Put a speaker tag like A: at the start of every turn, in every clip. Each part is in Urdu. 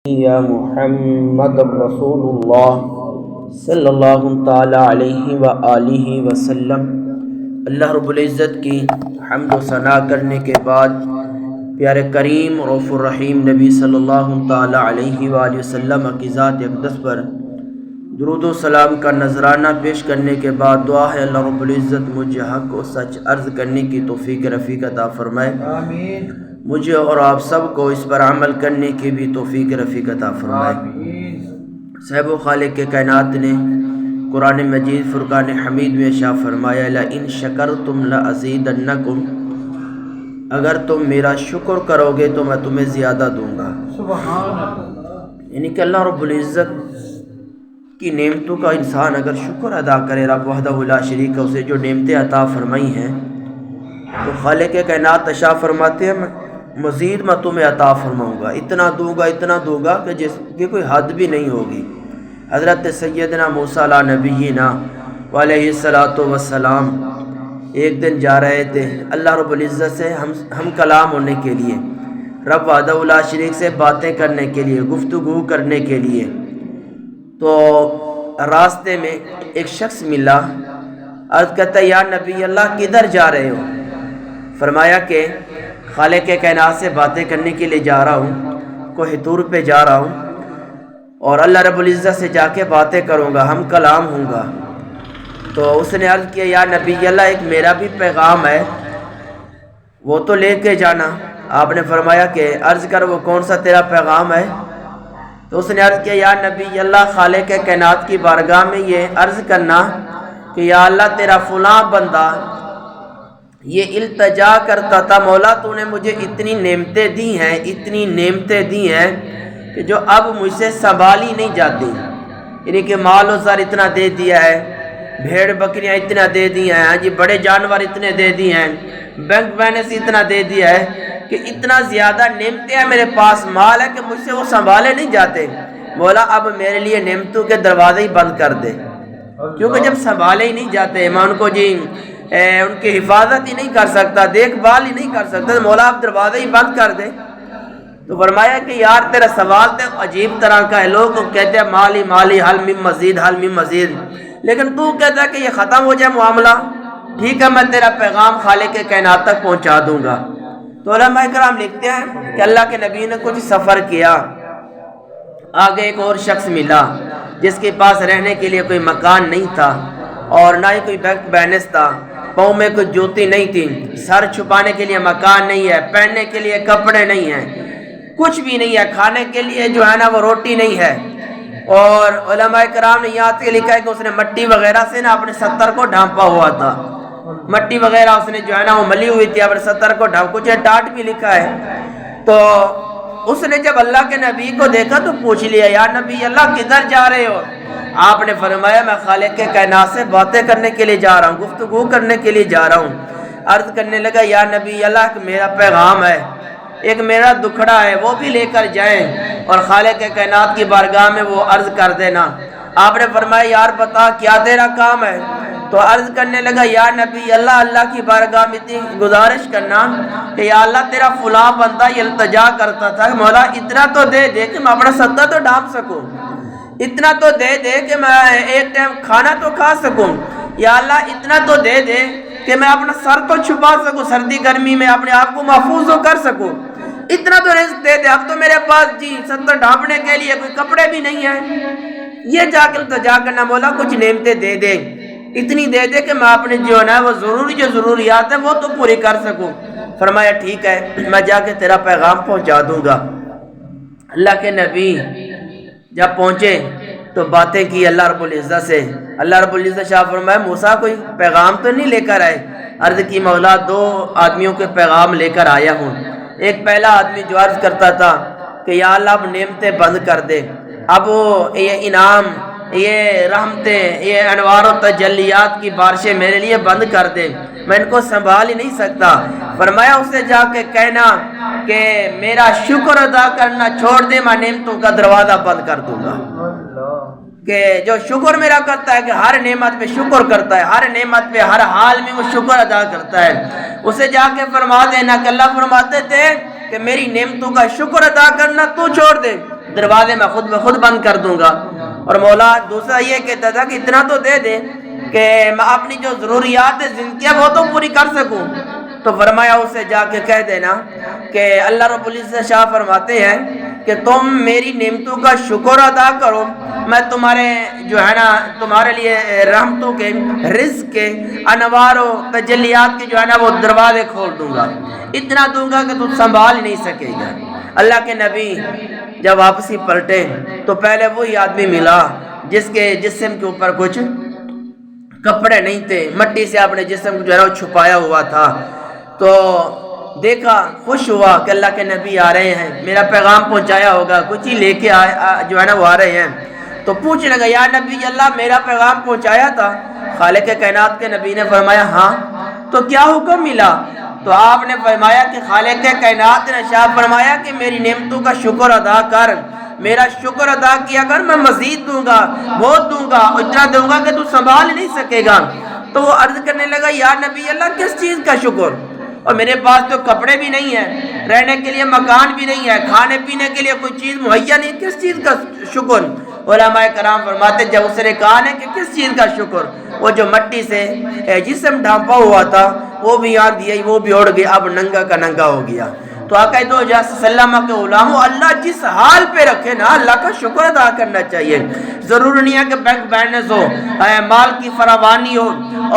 A: یا محمد رسول اللہ صلی اللہ تعالی علیہ وآلہ وسلم۔ اللہ رب العزت کی حمد و ثنا کرنے کے بعد پیارے کریم رؤوف الرحیم نبی صلی اللہ تعالی علیہ وآلہ وسلم کی ذات اقدس پر درود و سلام کا نذرانہ پیش کرنے کے بعد دعا ہے اللہ رب العزت مجھے حق و سچ عرض کرنے کی توفیق رفیق عطا فرمائے،
B: آمین۔
A: مجھے اور آپ سب کو اس پر عمل کرنے کی بھی توفیق رفیق عطا فرمائے۔ صاحب و خالق کے کائنات نے قرآن مجید فرقان حمید میں ارشاد فرمایا لَإِن شَكَرْتُمْ لَأَزِيدَنَّكُمْ، اگر تم میرا شکر کرو گے تو میں تمہیں زیادہ دوں گا۔
B: سبحان اللہ۔
A: یعنی کہ اللہ رب العزت کی نعمتوں کا انسان اگر شکر ادا کرے، رب وحدہ لا شریک اسے جو نعمتیں عطا فرمائی ہیں، تو خالق کائنات ارشاد فرماتے ہیں مزید میں تمہیں عطا فرماؤں گا، اتنا دوں گا کہ جس کی کوئی حد بھی نہیں ہوگی۔ حضرت سیدنا موسیٰ علیہ نبینا علیہ الصلاۃ والسلام ایک دن جا رہے تھے اللہ رب العزت سے ہم کلام ہونے کے لیے، رب وحدہ لا شریک سے باتیں کرنے کے لیے، گفتگو کرنے کے لیے۔ تو راستے میں ایک شخص ملا، عرض کرتا یا نبی اللہ کدھر جا رہے ہو؟ فرمایا کہ خالق کائنات سے باتیں کرنے کے لیے جا رہا ہوں، کوہ طور پہ جا رہا ہوں اور اللہ رب العزت سے جا کے باتیں کروں گا، ہم کلام ہوں گا۔ تو اس نے عرض کیا یا نبی اللہ ایک میرا بھی پیغام ہے، وہ تو لے کے جانا۔ آپ نے فرمایا کہ عرض کر وہ کون سا تیرا پیغام ہے؟ تو اس نے عرض کیا یا نبی اللہ خالق کائنات کی بارگاہ میں یہ عرض کرنا کہ یا اللہ تیرا فلاں بندہ یہ التجا کرتا تھا، مولا تو نے مجھے اتنی نعمتیں دی ہیں کہ جو اب مجھ سے سنبھال ہی نہیں جاتی۔ یعنی کہ مال و زر اتنا دے دیا ہے، بھیڑ بکریاں اتنا دے دی ہیں، جی بڑے جانور اتنے دے دی ہیں، بینک بیلنس اتنا دے دیا ہے کہ اتنا زیادہ نعمتیں ہیں میرے پاس، مال ہے کہ مجھ سے وہ سنبھالے نہیں جاتے۔ مولا اب میرے لیے نعمتوں کے دروازے ہی بند کر دے، کیونکہ جب سنبھالے ہی نہیں جاتے، میں ان کو ان کی حفاظت ہی نہیں کر سکتا، دیکھ بھال ہی نہیں کر سکتا، تو مولا آپ دروازے ہی بند کر دے۔ تو فرمایا کہ یار تیرا سوال تو عجیب طرح کا ہے، لوگ کہتے ہیں مالی حل من مزید، لیکن تو کہتا ہے کہ یہ ختم ہو جائے معاملہ، ٹھیک ہے میں تیرا پیغام خالق کائنات تک پہنچا دوں گا۔ تو علماء کرام لکھتے ہیں کہ اللہ کے نبی نے کچھ سفر کیا، آگے ایک اور شخص ملا جس کے پاس رہنے کے لیے کوئی مکان نہیں تھا اور نہ ہی کوئی بینک بیلنس تھا، پاؤں میں کوئی جوتی نہیں تھی، سر چھپانے کے لیے مکان نہیں ہے، پہننے کے لیے کپڑے نہیں ہیں، کچھ بھی نہیں ہے، کھانے کے لیے جو ہے نا وہ روٹی نہیں ہے۔ اور علماء کرام نے یہاں تک لکھا ہے کہ اس نے مٹی وغیرہ سے نا اپنے ستر کو ڈھانپا ہوا تھا، مٹی وغیرہ اس نے جو ہے نا وہ ملی ہوئی تھی، اپنے ستر کو ڈھانپ، کچھ ٹاٹ بھی لکھا ہے۔ تو اس نے جب اللہ کے نبی کو دیکھا تو پوچھ لیا یا نبی اللہ کدھر جا رہے ہو؟ آپ نے فرمایا میں خالق کائنات سے باتیں کرنے کے لیے جا رہا ہوں، گفتگو کرنے کے لیے جا رہا ہوں۔ عرض کرنے لگا یا نبی اللہ میرا پیغام ہے، ایک میرا دکھڑا ہے وہ بھی لے کر جائیں اور خالق کائنات کی بارگاہ میں وہ عرض کر دینا۔ آپ نے فرمایا یار بتا کیا تیرا کام ہے؟ تو عرض کرنے لگا یا نبی اللہ کی بارگاہ میں اتنی گزارش کرنا کہ یا اللہ تیرا فلاں بندہ یہ التجا کرتا تھا، مولا اتنا تو دے کہ میں اپنا ستر تو ڈھانپ سکوں، اتنا تو دے کہ میں ایک ٹائم کھانا تو کھا سکوں، یا اللہ اتنا تو دے کہ میں اپنا سر تو چھپا سکوں، سردی گرمی میں اپنے آپ کو محفوظ کر سکوں، اتنا تو رزق دے۔ اب تو میرے پاس ستر ڈھانپنے کے لیے کوئی کپڑے بھی نہیں ہیں، یہ جا کے التجا کرنا، مولا کچھ نعمتیں دے اتنی دے کہ میں اپنے جو ہے وہ ضروریات ہیں وہ تو پوری کر سکوں۔ فرمایا ٹھیک ہے میں جا کے تیرا پیغام پہنچا دوں گا۔ اللہ کے نبی جب پہنچے تو باتیں کی اللہ رب العزت سے، اللہ رب العزت شاہ فرمایا موسیٰ کوئی پیغام تو نہیں لے کر آئے؟ عرض کی مولا دو آدمیوں کے پیغام لے کر آیا ہوں، ایک پہلا آدمی جو عرض کرتا تھا کہ یا اللہ اب نعمتیں بند کر دے، اب وہ یہ انعام، یہ رحمتیں، یہ انوار و تجلیات کی بارشیں میرے لیے بند کر دے، میں ان کو سنبھال ہی نہیں سکتا۔ فرمایا اسے جا کے کہنا کہ میرا شکر ادا کرنا چھوڑ دے، میں نعمتوں کا دروازہ بند کر دوں گا۔ کہ جو شکر میرا کرتا ہے کہ ہر نعمت پہ شکر کرتا ہے، ہر نعمت پہ ہر حال میں وہ شکر ادا کرتا ہے، اسے جا کے فرما دینا کہ اللہ فرماتے تھے کہ میری نعمتوں کا شکر ادا کرنا تو چھوڑ دے، دروازے میں خود بند کر دوں گا۔ اور مولا دوسرا یہ کہتا تھا کہ اتنا تو دے دے کہ میں اپنی جو ضروریات زندگی ہے وہ تو پوری کر سکوں۔ تو فرمایا اسے جا کے کہہ دینا کہ اللہ رب العزت شاہ فرماتے ہیں کہ تم میری نعمتوں کا شکر ادا کرو، میں تمہارے جو ہے نا تمہارے لیے رحمتوں کے، رزق کے، انوار و تجلیات کے جو ہے نا وہ دروازے کھول دوں گا، اتنا دوں گا کہ تم سنبھال ہی نہیں سکے گا۔ اللہ کے نبی جب واپسی پلٹے تو پہلے وہی آدمی ملا جس کے جسم کے اوپر کچھ کپڑے نہیں تھے، مٹی سے اپنے جسم کو جو ہے وہ چھپایا ہوا تھا۔ تو دیکھا، خوش ہوا کہ اللہ کے نبی آ رہے ہیں، میرا پیغام پہنچایا ہوگا، کچھ ہی لے کے جو ہے نا وہ آ رہے ہیں۔ تو پوچھنے لگا یا نبی اللہ میرا پیغام پہنچایا تھا؟ خالق کائنات کے نبی نے فرمایا ہاں۔ تو کیا حکم ملا؟ تو آپ نے فرمایا کہ خالق کائنات نے ارشاد فرمایا کہ میری نعمتوں کا شکر ادا کر، میرا شکر ادا کیا کر، میں مزید دوں گا، بہت دوں گا، اتنا دوں گا کہ تو سنبھال نہیں سکے گا۔ تو وہ عرض کرنے لگا یا نبی اللہ کس چیز کا شکر؟ اور میرے پاس تو کپڑے بھی نہیں ہیں، رہنے کے لیے مکان بھی نہیں ہے، کھانے پینے کے لیے کوئی چیز مہیا نہیں، کس چیز کا شکر؟ علماء کرام فرماتے جب اس نے کہا کہ کس چیز کا شکر، وہ جو مٹی سے جسم ڈھانپا ہوا تھا وہ بھی آندھی آئی، وہ بھی اڑ گیا، اب ننگا کا ننگا ہو گیا۔ تو آقا دو جہاں سلام کے غلاموں، اللہ جس حال پہ رکھے نا اللہ کا شکر ادا کرنا چاہیے۔ ضرور نہیں ہے کہ بینک بیلنس ہو، مال کی فراوانی ہو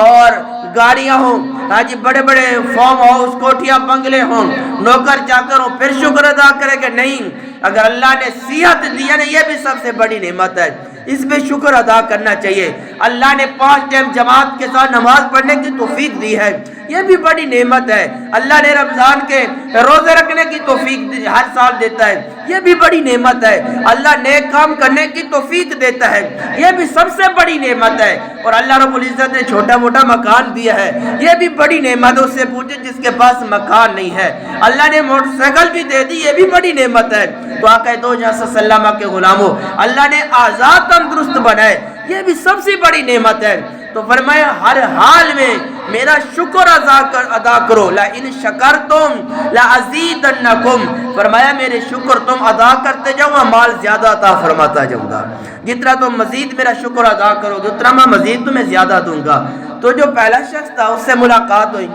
A: اور گاڑیاں ہوں، ہاں جی بڑے بڑے فارم ہاؤس، کوٹھیاں، بنگلے ہوں، نوکر چاکر ہوں، پھر شکر ادا کرے کہ نہیں۔ اگر اللہ نے صحت دی ہے نا یہ بھی سب سے بڑی نعمت ہے، اس پہ شکر ادا کرنا چاہیے۔ اللہ نے 5 ٹائم جماعت کے ساتھ نماز پڑھنے کی توفیق دی ہے، یہ بھی بڑی نعمت ہے۔ اللہ نے رمضان کے روزے رکھنے کی توفیق ہر سال دیتا ہے، یہ بھی بڑی نعمت ہے۔ اللہ نیک کام کرنے کی توفیق دیتا ہے، یہ بھی سب سے بڑی نعمت ہے۔ اور اللہ رب العزت نے چھوٹا موٹا مکان دیا ہے، یہ بھی بڑی نعمت ہے۔ اس سے پوچھے جس کے پاس مکان نہیں ہے، اللہ نے موٹر سائیکل بھی دے دی، یہ بھی بڑی نعمت ہے۔ تو آقا دو جہاں سلام کے غلاموں، اللہ نے آزاد تندرست بنائے، یہ بھی سب سے بڑی نعمت ہے۔ تو فرمایا ہر حال میں میرا شکر ادا کرو، لا ان شکرتم لا ازیدنکم، فرمایا میرے شکر تم ادا کرتے جاؤ، میں مال زیادہ عطا فرماتا جاؤں گا۔ جتنا تم مزید میرا شکر ادا کرو گے اتنا میں مزید تمہیں زیادہ دوں گا۔ تو جو پہلا شخص تھا اس سے ملاقات ہوئی،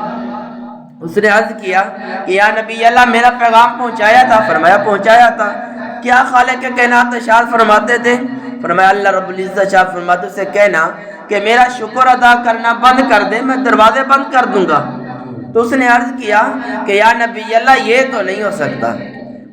A: اس نے عرض کیا کہ یا نبی اللہ میرا پیغام پہنچایا تھا؟ فرمایا پہنچایا تھا۔ کیا خالق کائنات ارشاد فرماتے تھے؟ فرمایا اللہ رب العزت ارشاد فرماتے اسے کہنا کہ میرا شکر ادا کرنا بند کر دے، میں دروازے بند کر دوں گا۔ تو اس نے عرض کیا کہ یا نبی اللہ یہ تو نہیں ہو سکتا،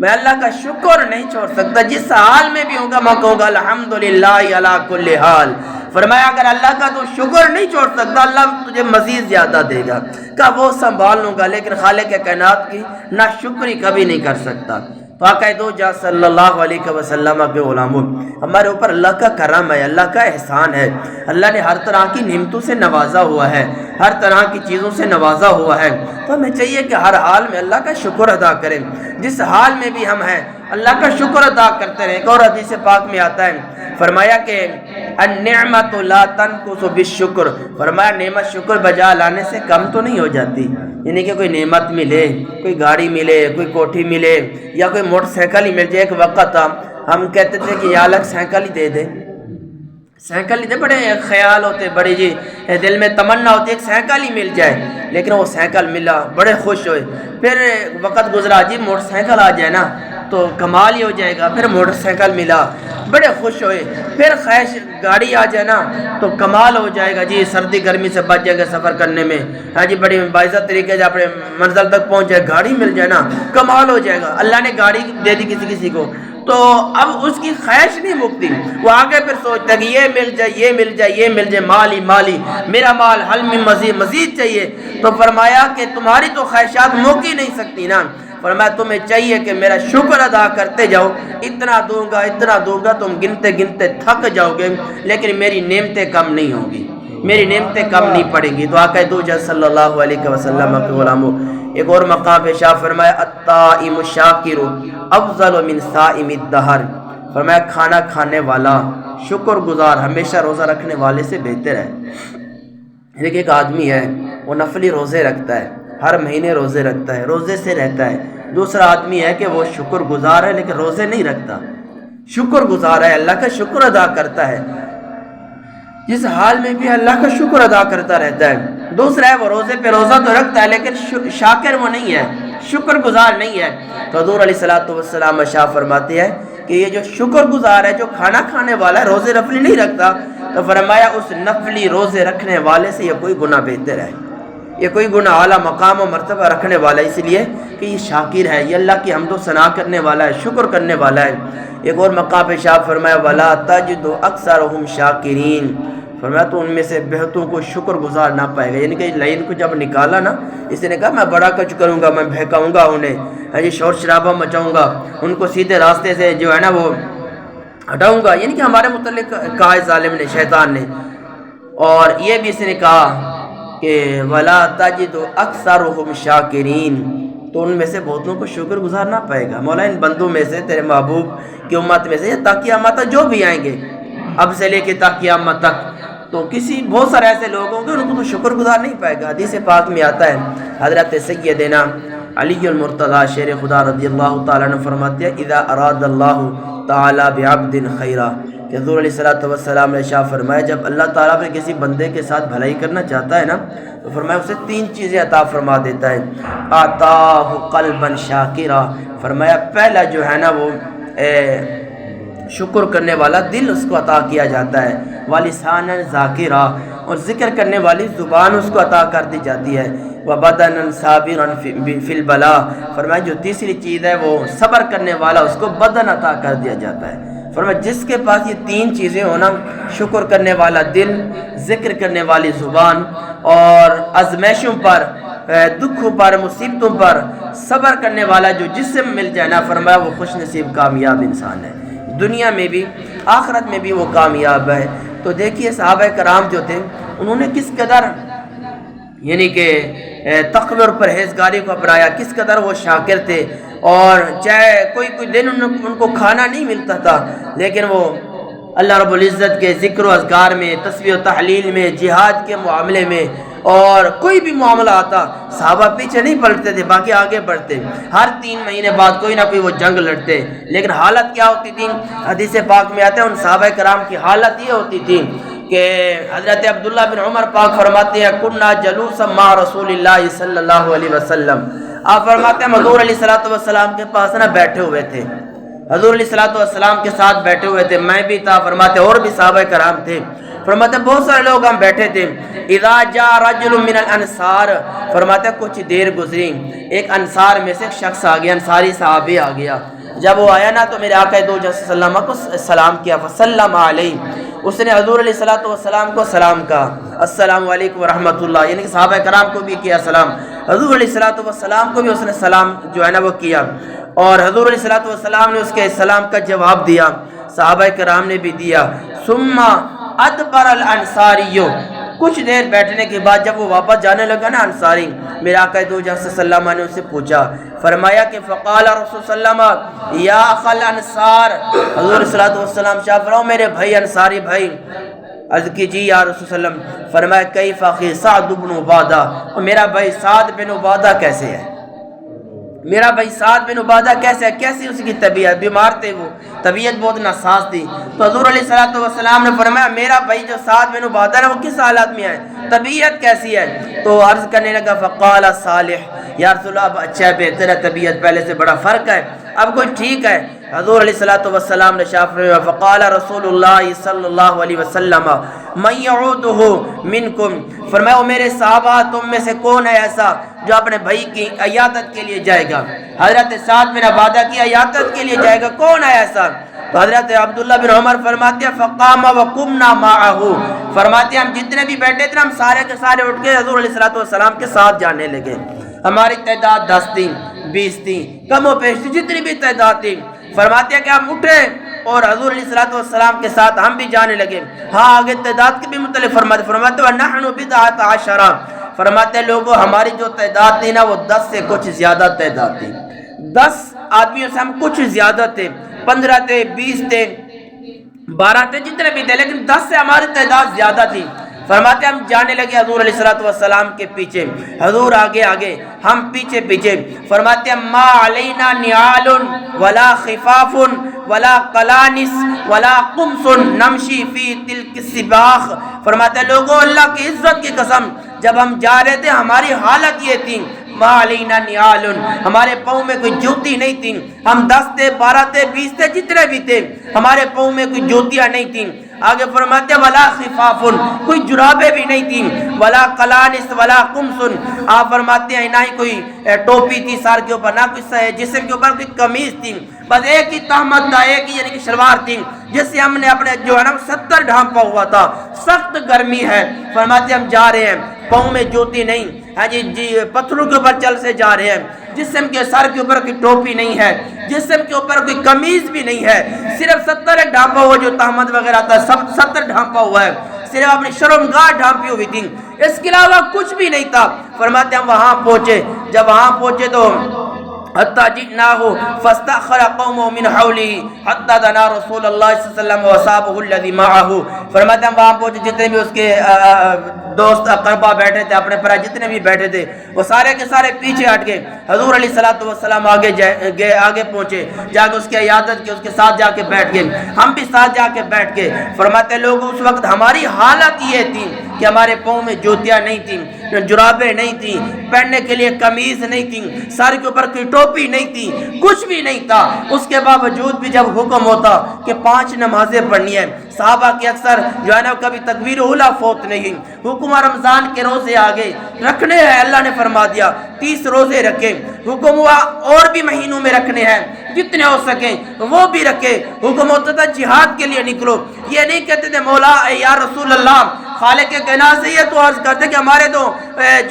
A: میں اللہ کا شکر نہیں چھوڑ سکتا، جس حال میں بھی ہوگا میں کہوں گا الحمدللہ علی کل حال۔ فرمایا اگر اللہ کا تو شکر نہیں چھوڑ سکتا اللہ تجھے مزید زیادہ دے گا، کہ وہ سنبھال لوں گا، لیکن خالق کائنات کی نہ شکری کبھی نہیں کر سکتا۔ تو آقا دو جہاں صلی اللہ علیہ وسلم کے غلاموں، ہمارے اوپر اللہ کا کرم ہے، اللہ کا احسان ہے، اللہ نے ہر طرح کی نعمتوں سے نوازا ہوا ہے، ہر طرح کی چیزوں سے نوازا ہوا ہے۔ تو ہمیں چاہیے کہ ہر حال میں اللہ کا شکر ادا کریں، جس حال میں بھی ہم ہیں اللہ کا شکر ادا کرتے رہیں۔ ایک اور حدیث پاک میں آتا ہے، فرمایا کہ النعمت لا تنقص بالشکر، فرمایا نعمت شکر بجا لانے سے کم تو نہیں ہو جاتی۔ یعنی کہ کوئی نعمت ملے، کوئی گاڑی ملے، کوئی کوٹھی ملے یا کوئی موٹر سائیکل ہی مل جائے۔ ایک وقت تھا ہم کہتے تھے کہ یا الگ سائیکل ہی دے دے، سائیکل ہی دے، بڑے خیال ہوتے، بڑی جی دل میں تمنا ہوتی ہے ایک سائیکل ہی مل جائے، لیکن وہ سائیکل ملا، بڑے خوش ہوئے۔ پھر وقت گزرا جی موٹر سائیکل آ جائے نا تو کمال ہی ہو جائے گا، پھر موٹر سائیکل ملا، بڑے خوش ہوئے۔ پھر خواہش گاڑی آ جائے نا تو کمال ہو جائے گا، جی سردی گرمی سے بچ جائے گا سفر کرنے میں، ہاں جی بڑی باعزت طریقے سے اپنے منزل تک پہنچ جائے، گاڑی مل جائے نا کمال ہو جائے گا۔ اللہ نے گاڑی دے دی کسی کو تو اب اس کی خواہش نہیں مکتی، وہ آگے پھر سوچتا ہے کہ یہ مل جائے، یہ مل جائے، یہ مل جائے، مال ہی مال ہی، میرا مال حل میں مزید چاہیے۔ تو فرمایا کہ تمہاری تو خواہشات مک ہی نہیں سکتی نا، فرمایا تمہیں چاہیے کہ میرا شکر ادا کرتے جاؤ، اتنا دوں گا اتنا دوں گا، تم گنتے گنتے تھک جاؤ گے، لیکن میری نعمتیں کم نہیں ہوں گی، میری نعمتیں کم نہیں پڑیں گی۔ تو آقا دو جہاں صلی اللہ علیہ وسلم کے غلاموں، ایک اور مقام پہ شاہ فرمایا الطائم الشاکر افضل من صائم الدہر، فرمایا کھانا کھانے والا شکر گزار ہمیشہ روزہ رکھنے والے سے بہتر ہے۔ ایک آدمی ہے وہ نفلی روزے رکھتا ہے، ہر مہینے روزے رکھتا ہے، روزے سے رہتا ہے۔ دوسرا آدمی ہے کہ وہ شکر گزار ہے لیکن روزے نہیں رکھتا، شکر گزار ہے، اللہ کا شکر ادا کرتا ہے، جس حال میں بھی اللہ کا شکر ادا کرتا رہتا ہے۔ دوسرا ہے وہ روزے پہ روزہ تو رکھتا ہے لیکن شاکر وہ نہیں ہے، شکر گزار نہیں ہے۔ تو حضور علیہ السلام اشارہ فرماتے ہیں کہ یہ جو شکر گزار ہے، جو کھانا کھانے والا ہے، روزے نفلی نہیں رکھتا، تو فرمایا اس نفلی روزے رکھنے والے سے یہ کوئی گناہ بہتر ہے، یہ کوئی گناہ اعلیٰ مقام و مرتبہ رکھنے والا ہے، اس لیے کہ یہ شاکر ہے، یہ اللہ کی حمد و ثنا کرنے والا ہے، شکر کرنے والا ہے۔ ایک اور مقام پہ شاہ فرمایا وَلَا تَجِدُ أَكْثَرَهُمْ شَاكِرِينَ، فرمایا تو ان میں سے بہتوں کو شکر گزار نہ پائے گا۔ یعنی کہ لائن کو جب نکالا نا، اس نے کہا میں بڑا کچھ کروں گا، میں بہکاؤں گا انہیں، شور شرابہ مچاؤں گا، ان کو سیدھے راستے سے جو ہے نا وہ ہٹاؤں گا، یعنی کہ ہمارے متعلق کہا ہے ظالم نے، شیطان نے۔ اور یہ بھی اس نے کہا کہ وَلَا تَجِدُ أَكْثَرَهُمْ شَاكِرِينَ، تو ان میں سے بہتوں کو شکر گزار نہ پائے گا۔ مولا ان بندوں میں سے، تیرے محبوب کی امت میں سے، یا تا قیامت تک جو بھی آئیں گے، اب سے لے کے تا قیامت تک، تو بہت سارے ایسے لوگ ہوں گے ان کو تو شکر گزار نہیں پائے گا۔ حدیث پاک میں آتا ہے، حضرت سیدنا علی المرتضیٰ شیر خدا رضی اللہ تعالیٰ عنہ فرماتے ہیں اذا اراد اللہ تعالیٰ بعبد خیرا، کہ حضور علیہ السلام نے ارشاد فرمایا جب اللہ تعالیٰ نے کسی بندے کے ساتھ بھلائی کرنا چاہتا ہے نا، تو فرمایا اسے 3 چیزیں عطا فرما دیتا ہے۔ آتاہ قلبا شاکرا، فرمایا پہلا جو ہے نا وہ شکر کرنے والا دل اس کو عطا کیا جاتا ہے، وَلِسَانًا ذَاكِرًا، اور ذکر کرنے والی زبان اس کو عطا کر دی جاتی ہے، وَبَدَنًا صَابِرًا فِي الْبَلَاءِ، فرمایا جو تیسری چیز ہے وہ صبر کرنے والا، اس کو بدن عطا کر دیا جاتا ہے۔ فرمایا جس کے پاس یہ 3 چیزیں ہونا، شکر کرنے والا دل، ذکر کرنے والی زبان، اور آزمائشوں پر، دکھوں پر، مصیبتوں پر صبر کرنے والا جو جسم مل جائے نا، فرمایا وہ خوش نصیب کامیاب انسان ہے، دنیا میں بھی آخرت میں بھی وہ کامیاب ہے۔ تو دیکھیے صحابہ کرام جو تھے انہوں نے کس قدر یعنی کہ تقوی اور پرہیزگاری کو اپنایا، کس قدر وہ شاکر تھے، اور چاہے کوئی دن ان کو کھانا نہیں ملتا تھا، لیکن وہ اللہ رب العزت کے ذکر و اذکار میں، تسبیح و تحلیل میں، جہاد کے معاملے میں، اور کوئی بھی معاملہ آتا صحابہ پیچھے نہیں پلٹتے تھے، باقی آگے بڑھتے، ہر 3 مہینے بعد کوئی نہ کوئی وہ جنگ لڑتے۔ لیکن حالت کیا ہوتی تھی؟ حدیث پاک میں آتے ہیں ان صحابہ کرام کی حالت یہ ہوتی تھی کہ حضرت عبداللہ بن عمر پاک فرماتے ہیں کننا جلوسا مع رسول اللہ صلی اللہ علیہ وسلم، آپ فرماتے ہیں حضور علیہ السلام کے پاس نا بیٹھے ہوئے تھے، حضور علیہ السلام کے ساتھ بیٹھے ہوئے تھے، میں بھی تھا، فرماتے اور بھی صحابہ کرام تھے، فرماتے بہت سارے لوگ ہم بیٹھے تھے۔ اذا جاء رجل من الانصار، فرماتے کچھ دیر گزری، ایک انصار میں سے ایک شخص آ گیا، انصاری صحابی آ گیا، جب وہ آیا نا تو میرے آقا دو وسلم کو سلام کیا، فسلم علیہ، اس نے حضور علیہ السلام کو سلام کہا، السلام علیکم ورحمۃ اللہ، یعنی کہ صحابہ کرام کو بھی کیا سلام، حضور علیہ السلام کو بھی اس نے سلام جو ہے نا وہ کیا، اور حضور علیہ السلام نے اس کے سلام کا جواب دیا، صحابہ کرام نے بھی دیا۔ ثم ادبر الانصاری، کچھ دیر بیٹھنے کے بعد جب وہ واپس جانے لگا نا انصاری، میرے آقا دو وسلم نے اسے پوچھا، فرمایا کہ فقال رسول صلی اللہ علیہ وسلم یا اخ الانصار، حضور صلی اللہ علیہ وسلم شاہ فرماؤ میرے بھائی انصاری بھائی، عرض کی جی یا رسول صلی اللہ علیہ وسلم، فرمایا کیف اخی سعد بن عبادہ، میرا بھائی سعد بن عبادہ کیسے ہے، میرا بھائی سعد بن عبادہ کیسے ہے، کیسی اس کی طبیعت، بیمار تھے وہ، طبیعت بہت ناساز تھی، تو حضور علیہ السلام نے فرمایا میرا بھائی جو سعد بن عبادہ ہے وہ کس حالت میں ہے، طبیعت کیسی ہے، تو عرض کرنے لگا فقال صالح، یا رسول اللہ اب اچھا ہے، بہتر ہے، طبیعت پہلے سے بڑا فرق ہے، اب کچھ ٹھیک ہے۔ حضور علیہ السلام نے شاف فرمایا فقال رسول اللہ صلی اللہ علیہ وسلم من یعودہ منکم، فرمایا وہ میرے صحابہ تم میں سے کون ہے ایسا جو اپنے بھائی کی عیادت کے لیے جائے گا، حضرت سعد بن عبادہ کی عیادت کے لیے جائے گا، کون ہے ایسا، تو حضرت عبداللہ بن عمر فرماتے ہیں فقام وقمنا معه، فرماتے ہیں ہم جتنے بھی بیٹھے تھے ہم سارے کے سارے اٹھ کے حضور علیہ السلام کے ساتھ جانے لگے، ہماری تعداد 10 تھی 20 تھی، کم و بیش تھی، جتنی بھی تعداد تھی، فرماتے ہیں کہ ہم اٹھے اور حضور علیہ السلام کے ساتھ ہم بھی جانے لگے۔ ہاں آگے تعداد کے بھی متعلق فرماتے وَنَحْنُ بِضْعَةَ عَشَرَةٍ، فرماتے لوگوں ہماری جو تعداد تھی نا وہ 10 سے کچھ زیادہ تعداد تھی، 10 آدمیوں سے ہم کچھ زیادہ تھے، 15 تھے، 20 تھے، 12 تھے، جتنے بھی تھے، لیکن 10 سے ہماری تعداد زیادہ تھی۔ فرماتے ہم جانے لگے حضور علیہ السلام کے پیچھے، حضور آگے آگے ہم پیچھے پیچھے، فرماتے ہیں ما علینا نعال ولا خفاف ولا قلانس ولا قمص نمشی فی تلک السباخ. فرماتے ہیں لوگوں اللہ کی عزت کی قسم جب ہم جا رہے تھے ہماری حالت یہ تھی ما علینا نیال, ہمارے پاؤں میں کوئی جوتی نہیں تھی. ہم 10 تھے 12 تھے 20 تھے جتنے بھی تھے ہمارے پاؤں میں کوئی جوتیاں نہیں تھیں. آگے فرماتے ولا خفاف, کوئی جرابیں بھی نہیں تھیں. ولا قلانس ولا قمص, آپ فرماتے ہیں نہ ہی کوئی ٹوپی تھی سر کے اوپر, نہ کوئی جسم کے اوپر کوئی قمیض تھی, بس ایک ہی تہمت تھا, ایک ہی یعنی کہ شلوار تھی جس سے ہم نے اپنے جو ہے نا 70 ڈھانپا ہوا تھا. سخت گرمی ہے. فرماتے ہم جا رہے ہیں پاؤں میں جوتی نہیں, ہاں جی پتھروں کے اوپر چل سے جا رہے ہیں, جسم کے سر کے اوپر کوئی ٹوپی نہیں ہے, جسم کے اوپر کوئی قمیض بھی نہیں ہے, صرف 70 ایک ڈھانپا ہوا جو تہمت وغیرہ تھا 70 ڈھانپا ہوا ہے, صرف اپنی شرمگاہ ڈھانپی ہوئی تھی, اس کے علاوہ کچھ بھی نہیں تھا. فرماتے ہم وہاں پہنچے, جب وہاں پہنچے تو حتی جئناہ فاستأخر قومہ من حولہ حتی دنا رسول اللہ صلی اللہ علیہ وسلم وصحابہ الذی معہ. فرماتے ہیں وہاں پہنچے, جتنے بھی اس کے دوست اقربا بیٹھے تھے, اپنے برائے جتنے بھی بیٹھے تھے وہ سارے کے سارے پیچھے ہٹ گئے. حضور علیہ السلام آگے پہنچے, جا کے اس کی عیادت کی, اس کے ساتھ جا کے بیٹھ گئے, ہم بھی ساتھ جا کے بیٹھ گئے. فرماتے لوگ اس وقت ہماری حالت یہ تھی کہ ہمارے پاؤں میں جوتیاں نہیں تھیں, جرابیں نہیں تھیں, پہننے کے لیے قمیض نہیں تھیں, سر کے اوپر کوئی ٹوپی نہیں تھی, کچھ بھی نہیں تھا. اس کے باوجود بھی جب حکم ہوتا کہ 5 نمازیں پڑھنی ہے, صحابہ کے اکثر جو ہے نا کبھی تکبیر اولیٰ فوت نہیں, حکم رمضان کے روزے آگے رکھنے ہیں, اللہ نے فرما دیا 30 روزے رکھیں, حکم ہوا اور بھی مہینوں میں رکھنے ہیں, جتنے ہو سکیں وہ بھی رکھے. حکم ہوتا تھا جہاد کے لیے نکلو, یہ نہیں کہتے تھے مولا یا رسول اللہ خالق کے کائنات سے یہ تو عرض کرتے کہ ہمارے تو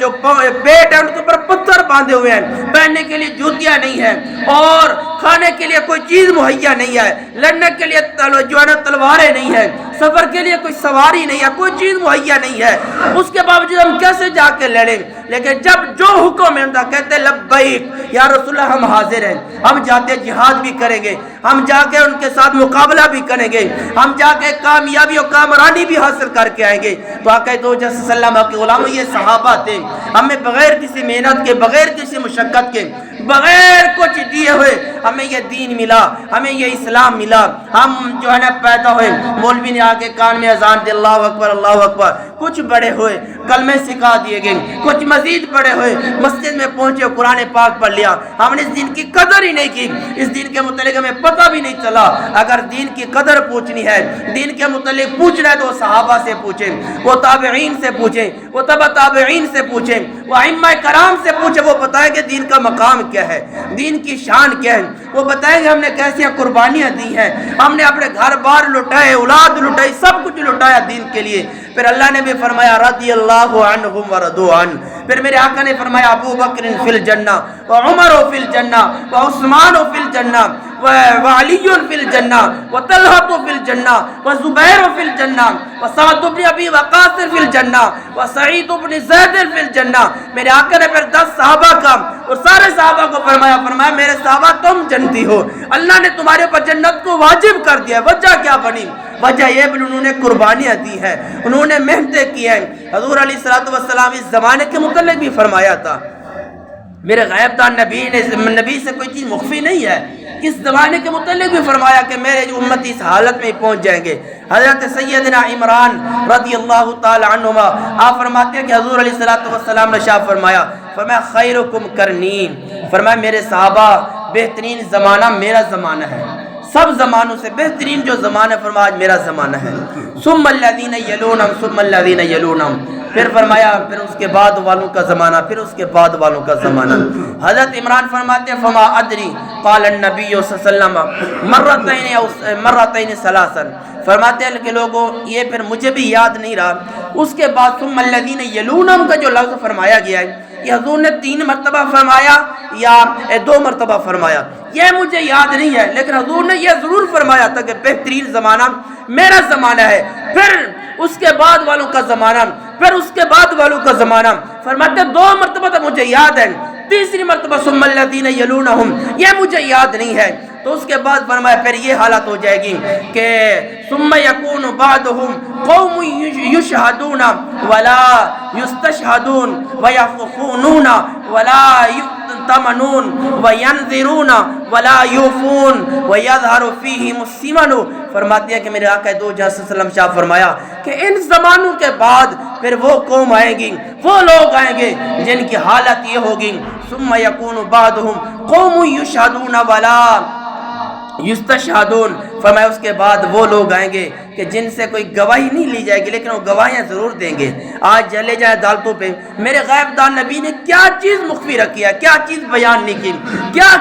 A: جو پیٹ ہے ان کے اوپر پتھر باندھے ہوئے ہیں, پہننے کے لیے جوتیاں نہیں ہیں, اور کھانے کے لیے کوئی چیز مہیا نہیں ہے, لڑنے کے لیے جو ہے نا تلواریں نہیں ہیں, سفر کے لیے کوئی سواری نہیں ہے, کوئی چیز مہیا نہیں ہے. اس کے باوجود ہم کیسے جا کے لڑیں؟ لیکن جب جو حکم ہے ان کہتے لبیک یا رسول اللہ ہم حاضر ہیں, ہم جاتے جہاد بھی کریں گے, ہم جا کے ان کے ساتھ مقابلہ بھی کریں گے, ہم جا کے کامیابی اور کامرانی بھی حاصل کر کے آئیں گے. تو آقا دو جیسے صلی اللہ علیہ وسلم کے غلام یہ صحابہ تھے, ہمیں بغیر کسی محنت کے, بغیر کسی مشقت کے, بغیر کچھ دیے ہوئے ہمیں یہ دین ملا, ہمیں یہ اسلام ملا. ہم جو ہے نا پیدا ہوئے, مولوی نے آ کے کان میں اذان دی اللہ اکبر اللہ اکبر, کچھ بڑے ہوئے کلمے سکھا دیے گئے, کچھ مزید بڑے ہوئے مسجد میں پہنچے قرآن پاک پڑھ لیا. ہم نے اس دین کی قدر ہی نہیں کی, اس دین کے متعلق ہمیں پتہ بھی نہیں چلا. اگر دین کی قدر پوچھنی ہے, دین کے متعلق پوچھنا ہے تو صحابہ سے پوچھیں, وہ تابعین سے پوچھیں, وہ تبع تابعین سے پوچھیں, وہ ائمہ کرام سے پوچھیں, وہ بتائیں کہ دین کا مقام کیا ہے, دین کی شان کیا ہے, وہ بتائیں گے ہم نے کیسی قربانیاں دی ہیں, ہم نے اپنے گھر بار لٹائے, اولاد لٹائی, سب کچھ لٹایا دین کے لیے. پھر اللہ نے بھی فرمایا رضی اللہ عنہم ورضوا عنہ. پھر میرے آقا نے فرمایا ابو بکر فی الجنہ وعمر فی الجنہ وعثمان فی الجنہ وعلی فی الجنہ وطلحہ فی الجنہ وزبیر فی الجنہ وسعد بن ابی وقاص فی الجنہ وسعید بن زید فی الجنہ. میرے آقا نے پھر 10 صحابہ کا اور سارے صحابہ کو فرمایا میرے صحابہ تم جنتی ہو, اللہ نے تمہارے اوپر جنت کو واجب کر دیا. وجہ کیا بنی؟ وجہ یہ بھی انہوں نے قربانیاں دی ہیں, انہوں نے محنتیں کی ہیں. حضور علیہ السلام اس زمانے کے متعلق بھی فرمایا تھا, میرے غیب دان نبی سے کوئی چیز مخفی نہیں ہے. اس زمانے کے متعلق بھی فرمایا کہ میرے جو امتی اس حالت میں پہنچ جائیں گے. حضرت سیدنا عمران رضی اللہ تعالی عنہما آپ فرماتے ہیں کہ حضور علیہ السلام نے شاہ فرمایا خیرکم کرنین, فرمایا میرے صحابہ بہترین زمانہ میرا زمانہ ہے, سب زمانوں سے بہترین جو زمانہ فرمایا میرا زمانہ ہے. ثم الذین یلونہم ثم الذین یلونہم, پھر فرمایا پھر اس کے بعد والوں کا زمانہ, پھر اس کے بعد والوں کا زمانہ. حضرت عمران فرماتے ہیں فما ادری قال النبی صلی اللہ علیہ وسلم مرتین ثلاثا, فرماتے ہیں کہ لوگوں یہ پھر مجھے بھی یاد نہیں رہا. اس کے بعد ثم الذین یلونہم کا جو لفظ فرمایا گیا ہے یہ حضور نے 3 مرتبہ فرمایا یا 2 مرتبہ فرمایا, یہ مجھے یاد نہیں ہے, لیکن حضور نے یہ ضرور فرمایا تھا کہ بہترین زمانہ میرا زمانہ ہے, پھر اس کے بعد والوں کا زمانہ, پھر اس کے بعد والوں کا زمانہ. فرماتے 2 مرتبہ تو مجھے یاد ہے, تیسری مرتبہ ثم الذین یلونہم، یہ مجھے یاد نہیں ہے. تو اس کے بعد فرمایا پھر یہ حالت ہو جائے گی کہ ثم یکون بعدہم قوم یشہدون ولا یستشہدون ویخونون ولا یؤتمنون وینذرون ولا یوفون ویظہر فیہم السمن. فرماتے ہیں کہ میرے آقا دو جہاں صلی اللہ علیہ وسلم شاہ فرمایا کہ ان زمانوں کے بعد پھر وہ قوم آئیں گی، وہ لوگ آئیں گے جن کی حالت یہ ہوگی ثم یکون بعدہم قوم یشہدون ولا یستشہدون. فرمایا اس کے بعد وہ لوگ آئیں گے کہ جن سے کوئی گواہی نہیں لی جائے گی لیکن وہ گواہیاں ضرور دیں گے. آج چلے جائیں عدالتوں پہ، میرے غیب دان نبی نے کیا چیز مخفی رکھی ہے، کیا چیز بیان نہیں کی،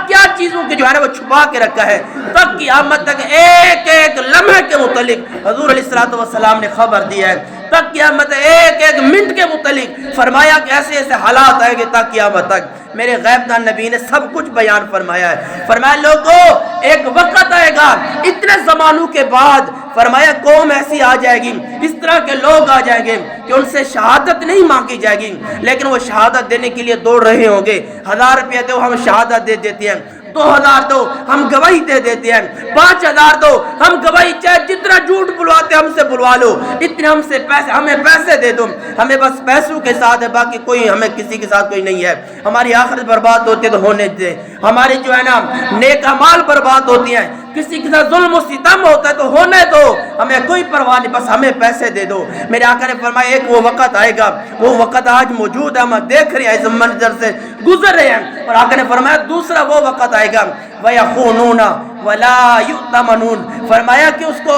A: کیا چیزوں کے جو ہے نا وہ چھپا کے رکھا ہے. تک قیامت تک ایک ایک لمحے کے متعلق حضور علیہ الصلوۃ والسلام نے خبر دی ہے. تک قیامت ایک ایک منٹ کے متعلق فرمایا کہ ایسے ایسے حالات آئیں گے تک قیامت تک. میرے غیب دان نبی نے سب کچھ بیان فرمایا ہے. فرمایا لوگوں ایک وقت آئے گا اتنے زمانوں کے بعد، فرمایا قوم ایسی آ جائے گی، اس طرح کے لوگ آ جائیں گے کہ ان سے شہادت نہیں مانگی جائے گی لیکن وہ شہادت دینے کے لیے دوڑ رہے ہوں گے. 1000 روپیہ دو ہم شہادت دے دیتے ہیں، 2000 دو ہم گواہی دے دیتے ہیں، 5000 دو ہم گواہی، چاہے جتنا جھوٹ بلواتے ہم سے بلوا لو، اتنے ہم سے پیسے، ہمیں پیسے دے دو، ہمیں بس پیسوں کے ساتھ ہے، باقی کوئی ہمیں کسی کے ساتھ کوئی نہیں ہے. ہماری آخرت برباد ہوتی ہے تو ہونے دے، ہماری جو ہے نا نیک اعمال برباد ہوتی ہیں، کسی کے ساتھ ظلم و ستم ہوتا ہے تو ہونے دو، ہمیں کوئی پرواہ نہیں، بس ہمیں پیسے دے دو. میرے آقا نے فرمایا ایک وہ وقت آئے گا، وہ وقت آج موجود ہے، ہم دیکھ رہے ہیں، اس منظر سے گزر رہے ہیں. اور آقا نے فرمایا دوسرا وہ وقت آئے گا وَيَخُونُونَ وَلَا يُؤْتَمَنُونَ. فرمایا کہ اس کو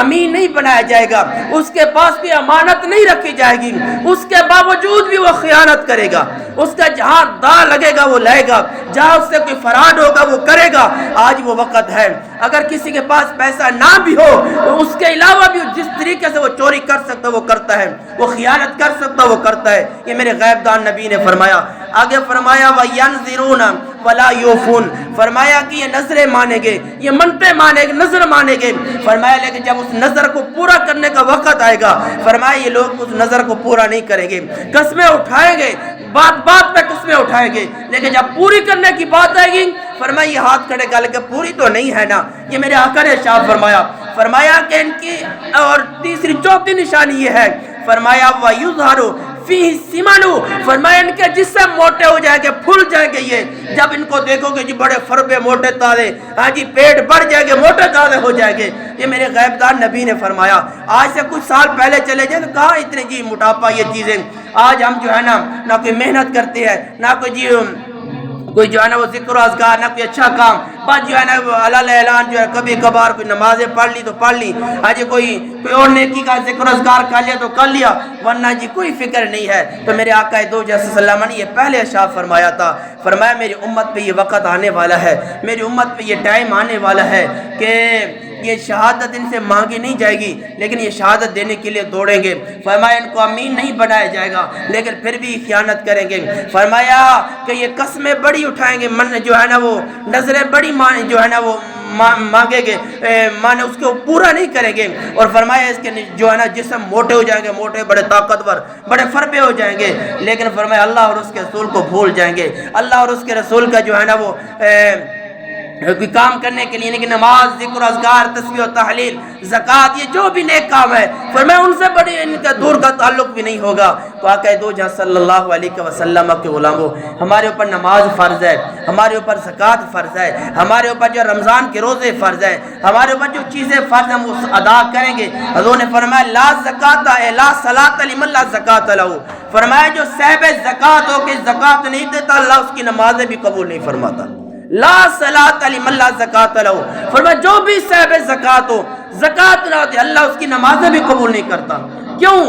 A: امین نہیں بنایا جائے گا، اس کے پاس بھی امانت نہیں رکھی جائے گی، اس کے باوجود بھی وہ خیانت کرے گا، اس کا جہاں دا لگے گا وہ لائے گا، جہاں اس سے کوئی فراڈ ہوگا وہ کرے گا. آج وہ وقت ہے، اگر کسی کے پاس پیسہ نہ بھی ہو تو اس کے علاوہ بھی جس طریقے سے وہ چوری کر سکتا ہے وہ کرتا ہے، وہ خیانت کر سکتا ہے وہ کرتا ہے. یہ میرے غیب دان نبی نے فرمایا. آگے فرمایا وَيَنذِرُونَ وَلَا يُوفُونَ. فرمایا کہ یہ نظریں مانیں گے، یہ منتیں مانیں گے، نظر مانیں گے. فرمایا لیکن جب اس نظر کو پورا کرنے کا وقت آئے گا، فرمایا یہ لوگ اس نظر کو پورا نہیں کریں گے، قسمیں اٹھائیں گے، بات پہ قسمیں اٹھائیں گے، لیکن جب پوری کرنے کی بات آئے گی فرمایا یہ ہاتھ کھڑے کر کے پوری تو نہیں ہے نا. یہ میرے آقا نے ارشاد فرمایا کہ ان کی اور تیسری چوتھی نشانی یہ ہے، فرمایا وَيُظْهَرُ فِيهِ السِّمَنُ. فرمایا ان کے جسم موٹے ہو جائیں گے، پھول جائیں گے. یہ جب ان کو دیکھو گے جی بڑے فربے موٹے تازے، ہاں جی پیٹ بڑھ جائیں گے، موٹے تازے ہو جائیں گے. یہ میرے غیب دان نبی نے فرمایا. آج سے کچھ سال پہلے چلے جائیں تو کہاں اتنے جی موٹاپا یہ چیزیں. آج ہم جو ہے نا نہ کوئی محنت کرتے ہیں، نہ کوئی جی کوئی جو ہے نا وہ ذکر و اذکار، نہ کوئی اچھا کام، بس جو ہے نا اللہ اعلان جو ہے کبھی کبھار کوئی نمازیں پڑھ لی تو پڑھ لی، آج کوئی اور نیکی کا ذکر و اذکار کر لیا تو کر لیا، ورنہ جی کوئی فکر نہیں ہے. تو میرے آقا دو جیسے وسلم نے یہ پہلے ارشاد فرمایا تھا، فرمایا میری امت پہ یہ وقت آنے والا ہے، میری امت پہ یہ ٹائم آنے والا ہے کہ یہ شہادت ان سے مانگی نہیں جائے گی لیکن یہ شہادت دینے کے لیے دوڑیں گے. فرمایا ان کو امین نہیں بنایا جائے گا لیکن پھر بھی خیانت کریں گے. فرمایا کہ یہ قسمیں بڑی اٹھائیں گے، من جو ہے نا وہ نظریں بڑی جو ہے نا وہ مانگیں گے، مانے اس کو پورا نہیں کریں گے. اور فرمایا اس کے جو ہے نا جسم موٹے ہو جائیں گے، موٹے بڑے طاقتور بڑے فربے ہو جائیں گے، لیکن فرمایا اللہ اور اس کے رسول کو بھول جائیں گے. اللہ اور اس کے رسول کا جو ہے نا وہ کوئی کام کرنے کے لیے، لیکن نماز، ذکر اذکار، تسبیح و تحلیل، زکوٰۃ، یہ جو بھی نیک کام ہے فرمایا ان سے بڑی ان کا دور کا تعلق بھی نہیں ہوگا. تو آقا دو جہاں صلی اللہ علیہ وسلم کے غلاموں، ہمارے اوپر نماز فرض ہے، ہمارے اوپر زکوٰۃ فرض ہے، ہمارے اوپر جو رمضان کے روزے فرض ہے، ہمارے اوپر جو چیزیں فرض ہیں وہ ادا کریں گے. حضور نے فرمایا لا زکوٰۃ لا صلاۃ لمن لا زکوٰۃ لہ. فرمایا جو صاحب زکوٰۃ ہو کے زکوٰۃ نہیں دیتا اللہ اس کی نمازیں بھی قبول نہیں فرماتا. لا صلاۃ لمن لا زکوٰۃ لہ. فرمایا جو بھی صاحب زکوٰۃ ہو، زکوٰۃ نہ دے اللہ اس کی نمازیں بھی قبول نہیں کرتا. کیوں؟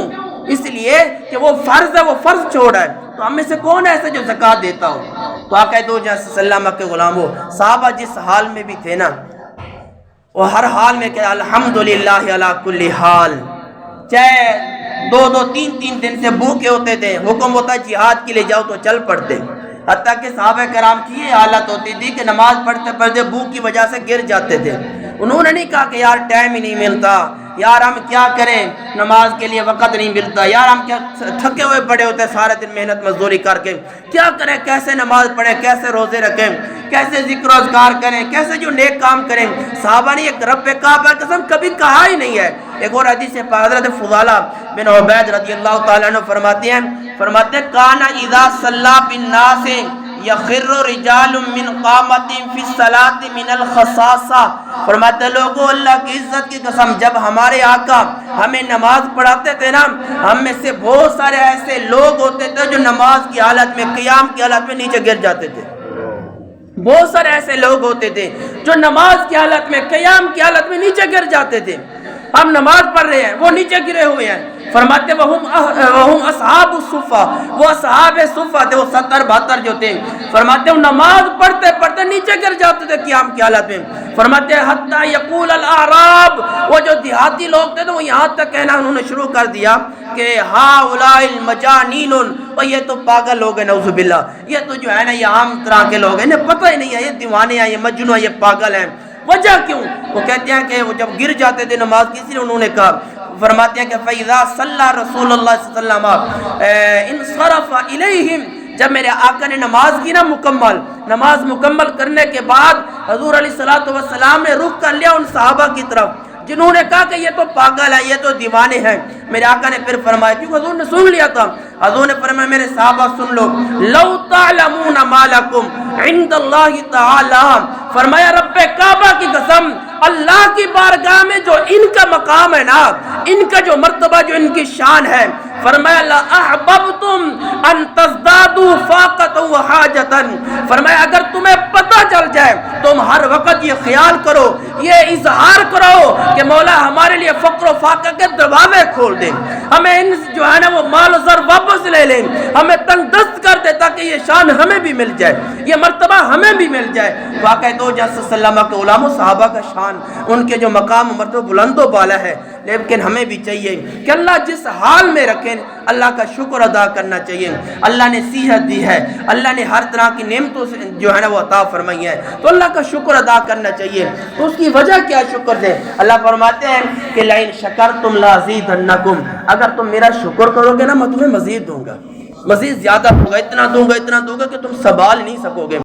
A: اس لیے کہ وہ فرض ہے، وہ فرض چھوڑا ہے. تو ہم میں سے کون ہے ایسا جو زکوٰۃ دیتا ہو؟ تو آقا دو جہاں صلی اللہ علیہ وسلم کے غلام ہو، صحابہ جس حال میں بھی تھے نا وہ ہر حال میں کہ الحمدللہ علی کل حال، چاہے 2-3 دن سے بھوکے ہوتے تھے، حکم ہوتا جہاد کے لیے جاؤ تو چل پڑتے. حتیٰ کہ صحابہ کرام کی یہ حالت ہوتی تھی کہ نماز پڑھتے پڑھتے بھوک کی وجہ سے گر جاتے تھے. انہوں نے نہیں کہا کہ یار ٹائم ہی نہیں ملتا، یار ہم کیا کریں، نماز کے لیے وقت نہیں ملتا، یار ہم کیا تھکے ہوئے پڑے ہوتے ہیں سارے دن محنت مزدوری کر کے، کیا کریں، کیسے نماز پڑھیں، کیسے روزے رکھیں، کیسے ذکر و اذکار کریں، کیسے جو نیک کام کریں۔ صحابہ نے ایک رب کعبہ قسم کبھی کہا ہی نہیں ہے۔ ایک اور حدیث ہے حضرت فضالہ بن عبید رضی اللہ تعالیٰ عنہ فرماتے ہیں کانا اذا صلی بالناس یخر رجال من قامت فی الصلاۃ من الخصاصہ، فرماتے ہیں لوگوں اللہ کی عزت کی قسم جب ہمارے آقا ہمیں نماز پڑھاتے تھے نا، ہم میں سے بہت سارے ایسے لوگ ہوتے تھے جو نماز کی حالت میں، قیام کی حالت میں نیچے گر جاتے تھے۔ بہت سارے ایسے لوگ ہوتے تھے جو نماز کی حالت میں، قیام کی حالت میں نیچے گر جاتے تھے۔ ہم نماز پڑھ رہے ہیں، وہ نیچے گرے ہوئے ہیں۔ فرماتے وہم اصحاب الصفہ، وہ اصحاب صفہ تھے، وہ 70-72 جو تھے۔ فرماتے وہ نماز پڑھتے پڑھتے نیچے گر جاتے تھے قیام کی حالت میں۔ فرماتے حتیٰ یقول الاعراب، وہ جو دیہاتی لوگ تھے تو وہ یہاں تک کہنا انہوں نے شروع کر دیا کہ ہؤلاء المجانین، اور یہ تو پاگل لوگ ہیں، نعوذ باللہ، یہ تو جو ہے نا یہ عام طرح کے لوگ ہیں، انہیں پتہ ہی نہیں ہے، یہ دیوانے ہیں، یہ مجنون ہیں، یہ پاگل ہیں۔ وجہ کیوں؟ وہ کہتے ہیں کہ وہ جب گر جاتے تھے نماز کی، اسی لیے انہوں نے کہا، فرماتے ہیں کہ فَإِذَا صَلَّى رسول اللہ صلی اللہ علیہ وسلم انصرف الیہم، جب میرے آقا نے نماز کی نا مکمل، نماز مکمل کرنے کے بعد حضور علیہ الصلوۃ والسلام نے رخ کر لیا ان صحابہ کی طرف جنہوں نے کہا کہ یہ تو پاگل ہے، یہ تو دیوانے ہیں۔ میرے آقا نے پھر فرمایا، کیونکہ حضور نے سن لیا تھا، حضور نے فرمایا میرے صحابہ سن لو، لو تعلمون ما لکم عند اللہ تعالی، فرمایا رب کعبہ کی قسم اللہ کی بارگاہ میں جو ان کا مقام ہے نا، ان کا جو مرتبہ، جو ان کی شان ہے، فرمایا لا احببتم ان تزدادوا فاقۃ وحاجۃ، فرمایا اگر تمہیں پتہ چل جائے تم ہر وقت یہ خیال کرو، یہ اظہار کرو کہ مولا ہمارے لیے فقر و فاقہ کے دروازے کھول دیں، ہمیں ان جو ہے نا وہ مال و زر واپس لے لیں، ہمیں تنگ دست کر دے تاکہ یہ شان ہمیں بھی مل جائے، یہ مرتبہ ہمیں بھی مل جائے۔ واقعہ تو جیسے سلمہ کے علماء صحابہ کا شان، ان کے جو مقام مرتبہ بلند و بالا ہے، لیکن ہمیں بھی چاہیے کہ اللہ جس حال میں رکھیں اللہ کا شکر ادا کرنا چاہیے۔ اللہ نے صحت دی ہے، اللہ نے ہر طرح کی نعمتوں سے جو ہے نا وہ عطا فرمائی ہے، تو اللہ کا شکر ادا کرنا چاہیے۔ تو اس کی وجہ کیا شکر دے؟ اللہ فرماتے ہیں کہ لئن شکرتم لازیدنکم، اگر تم میرا شکر کرو گے نا میں تمہیں مزید دوں گا، مزید زیادہ دوں گا، اتنا دوں گا اتنا دوں گا کہ تم سنبھال نہیں سکو گے۔